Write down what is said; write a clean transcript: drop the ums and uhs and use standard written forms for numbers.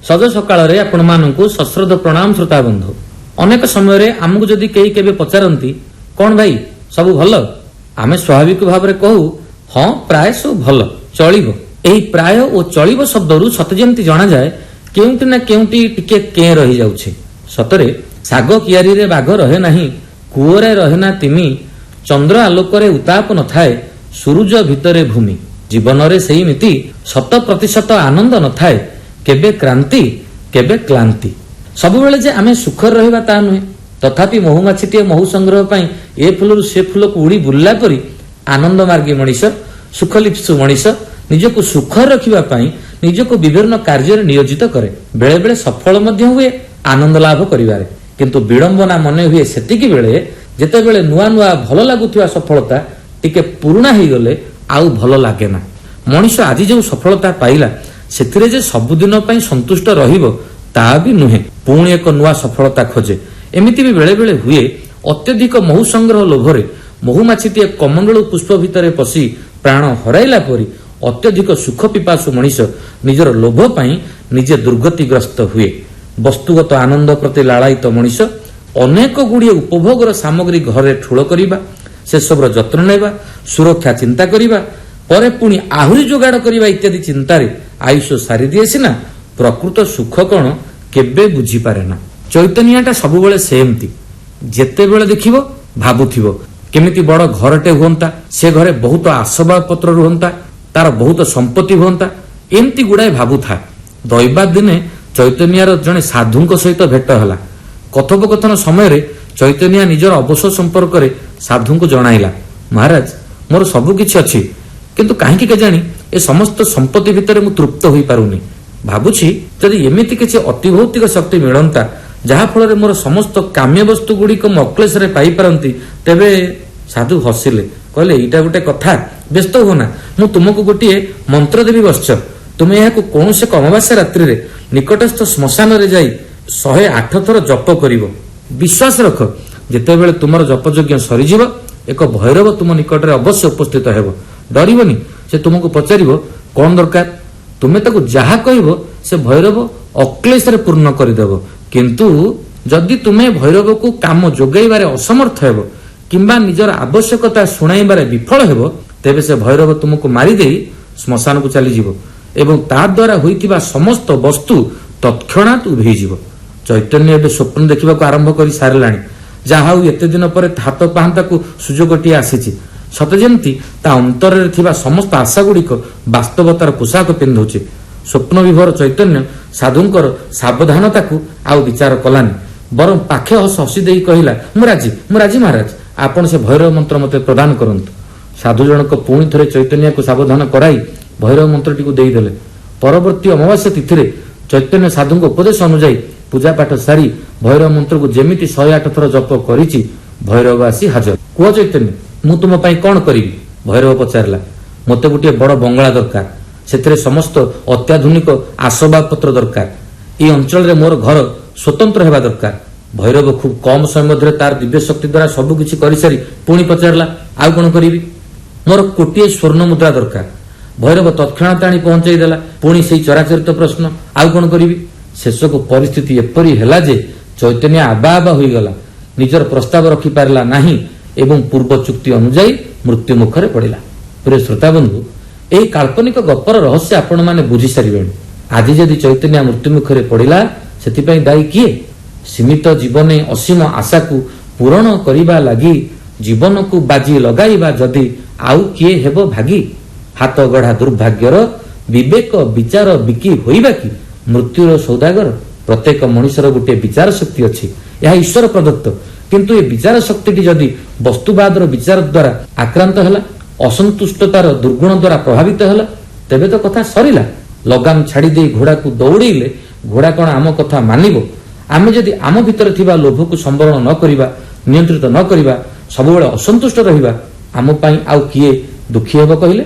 सज सकाळ आपण मानू सश्रद्ध प्रणाम श्रोता बंधु। अनेक समय आमको जदि कई केबे पचारती कौन भाई सब भल, आमे स्वाभाविक भाव में कहू हाँ प्राय सब भल चलिबो। एही प्राय और चलिबो शब्दरू सते जेमति जना जाए केउंटी ना केउंटी टिके के रही जाउछे। सतरे साग कियारी रे बाघ रहे नाही, कूओरे रहे ना तिमी, चंद्र आलोकरे उताप न थाए, सूरज भितरे भूमि। जीवन रे सेही मिति 100% आनंद न थाए, केबे क्रांति केबे क्लांति। सब बेले जे आमे सुखर रहिबा ता नुहे, तथापि महुमाछीटे महु संग्रह पाई ए फुलरू से फुल को उड़ी बुल्ला परी आनंद मार्गी मनीष सुखलिप्सु मनीष निजको सुखर रखिबा पाई निजको विभिन्न कार्य नियोजित करे। बेले बेले सफल मध्य हुए आनंद लाभ करिवारे, किंतु विडंबना मने हुए सेतिकी बेले जेते बेले नुआ नुआ भल लागुथिबा सफलता टिके पुराना ही गले आउ भल लागे ना। मनीष आज जो सफलता पाइला सेथिरे जे सबुदिन पई संतुष्ट रहिबो ता भी नुहे, पुणी एक नुआ सफलता खोजे। एमिति भी बेले बेले हुए अत्यधिक महु संग्रह लोभरे महुमाछीटे कमंडल पुष्प भितरे पशि प्राण हराइला परी अत्यधिक सुख पिपासु मनीष निजर लोभ पाई निजे दुर्गतिग्रस्त हुए। वस्तुगत आनंद प्रति लालायित मनीष अनेक गुड़िए उपभोगर सामग्री घरे ठूल करिबा, से सबर जत्न नेबा, सुरक्षा चिंता करिबा, परे पुणी आहुरी जोगाड़ करिबा इत्यादि चिंतारे आयुष सारी दिए सिना प्रकृत सुख कौन केबे बुझी पारे ना। चैतन्यटा सबुबेले सेमती, जेते बेले देखिबो भाबुथिबो केमिति बड़ घरटे हुंता, से घरे बहुत आसबाब पत्र रुहंता, तार बहुत संपत्ति हुंता, एमती गुड़ाए भाबुथा। दैवाद दिने चैतन्यर जने साधुंक सहित भेट हला। कथोपकथन समय चैतन्य निजर अवसर संपर्क में साधु को जणाइला, महाराज मोर सबु किछि अछि, किंतु काहेकि केजाणी ए समस्त संपत्ति भितर मु तृप्त होई पारुनी। भाबुछि जदि एमिति किछि अतिभौतिक शक्ति मिलंता जहा फल रे मोर समस्त काम्य वस्तु गुडी को मक्लेश रे पाई पारंती, तेबे साधु हसिले कहले एटा गोटे कथा, व्यस्त होना, मु तुमको गोटिए मंत्र देवी वश्च, तुमे यहाकु कोनसे अमावास्या रात्रि रे निकटस्थ श्मशान रे जाई 108 थर जप करिवो। विश्वास रख जेते बेले तुमर जप यज्ञ सरी जीव एक भैरव तुम निकट रे अवश्य उपस्थित हेबो। डरिबनी, से तुमको पचारिबो कोन दरकार, तुमे ताकु जहा कहिबो से भैरव अक्लेश रे पूर्ण करिदेबो। किंतु जदि तुमे भैरव को काम जोगाइबारे असमर्थ हेबो किंबा निजर आवश्यकता सुनाइबारे विफल हेबो, तेबे से भैरव तुमको मारी देई श्मशान को चली जीवो एवं ता द्वारा होइतिबा समस्त वस्तु तत्क्षणात उभेई जीवो। चैतन्य एबे स्वप्न देखिबा को आरंभ करि सारलाणी। जहा हउ एते दिन पर हाथ पाहंता को सुजोगटी आसीछि, सते जेमति ता अंतर रे थिबा समस्त आशा गुड़िक वास्तवतार पोशाक पिंधुछि। स्वप्न विभोर चैतन्य साधुंकर सावधानता को आउ विचार कलानी, बरं पाखे हसी देई कहिला, मु राजी महाराज, आपण से भैरव मंत्र मते प्रदान करंतु। साधु जनक पुणी थरे चैतन्य को सावधान कराई भैरव मंत्रटी को देई देले। परवर्ती अमावास्या तिथिरे चैतन्य साधु उपदेश अनुଯାयी पूजा पाठ सारी भैरव मंत्र को जेमिति 108 थर जप करिछि, भैरव आसी हाजर। कुह चैतन्य, मु तुम पई कोन करिवि? भैरव पचारला, मते गोटे बड़ बंगला दरकार, सेथिरे समस्त अत्याधुनिक आसबाब पत्र दरकार, ए अंचल रे मोर घर स्वतंत्र हेबा दरकार। भैरव खूब कम समय मध्य तार दिव्य शक्ति द्वारा सबु किछि करि सारी पुणी पचारला, आउ कोन करिवि? मोर कोटिए स्वर्ण मुद्रा दरकार। भैरव तत्क्षणात आनी पहुंचाई देला, पुणी सेई चराचरित प्रश्न, आउ कोन करिवि? शेषक परिस्थिति एपरि हेला जे चैतन्य आबा आबा होई गला, निजर प्रस्ताव रखि पारला नाही एवं पूर्व चुक्ति अनुଯାयी मृत्यु मुखरे पड़िला। प्रिय श्रोता बंधु, एही काल्पनिक गपर रहस्य आपण माने बुझी सारिबेनी। आज जदि चैतन्य मृत्यु मुखरे पड़िला सेतिपई दायी किए? सीमित जीवने असीम आशा को पूरण करिबा लागि जीवन को बाजी लगाइबा जदि आउ किए हेबो भागी? हाथ गढ़ा दुर्भाग्यर विवेक विचार बिकी होइबा कि मृत्युर सौदागर? प्रत्येक मनुष्यर गोटे विचार शक्ति अछि, यह ईश्वर प्रदत्त, किंतु ए विचार शक्ति जदि वस्तुवादर विचार द्वारा आक्रांत हला, असंतुष्टतार दुर्गुण द्वारा प्रभावित हला, तेबे तो कथा सरिला। लगाम छाड़ी दे घोड़ा को दौड़ेले घोड़ा कौन आम कथा मानिबो? आमे जदि आम भितर थिबा लोभ को संवरण न करिबा, नियंत्रित न करिबा, सबुबेले असंतुष्ट रहिबा, आम पई आउ किए दुखी हेबो कहिले?